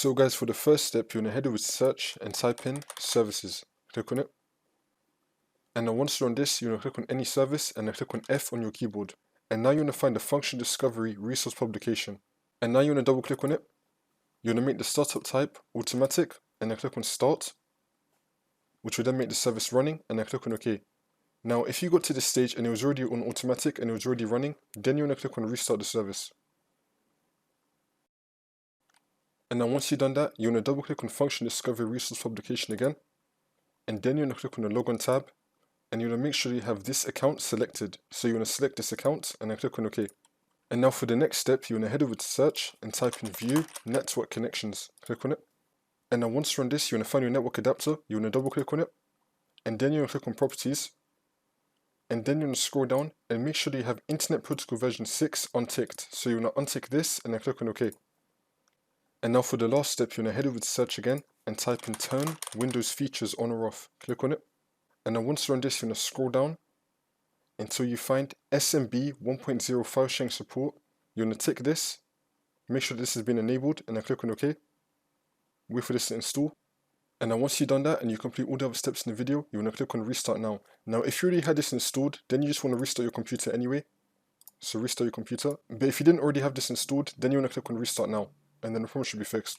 So guys, for the first step, you want to head over to search and type in services. Click on it. And now once you're on this, you want to click on any service and then click on F on your keyboard. And now you want to find the function discovery resource publication. And now you want to double click on it. You want to make the startup type automatic and then click on start, which will then make the service running, and then click on OK. Now if you got to this stage and it was already on automatic and it was already running, then you want to click on restart the service. And now once you've done that, you want to double click on function discovery resource publication again, and then you want to click on the logon tab, and you want to make sure you have this account selected. So you want to select this account and then click on OK. And now for the next step, you want to head over to search and type in view network connections. Click on it. And now once you're on this, you want to find your network adapter, you want to double click on it, and then you want to click on properties, and then you want to scroll down and make sure that you have Internet Protocol version 6 unticked. So you want to untick this and then click on OK. And now for the last step, you want to head over to search again and type in turn Windows features on or off. Click on it. And now once you're on this, you want to scroll down until you find SMB 1.0 file sharing support. You want to tick this, make sure this has been enabled, and then click on OK. Wait for this to install. And now once you've done that and you complete all the other steps in the video, you want to click on restart now. Now if you already had this installed, then you just want to restart your computer anyway. So restart your computer. But if you didn't already have this installed, then you want to click on restart now, and then the problem should be fixed.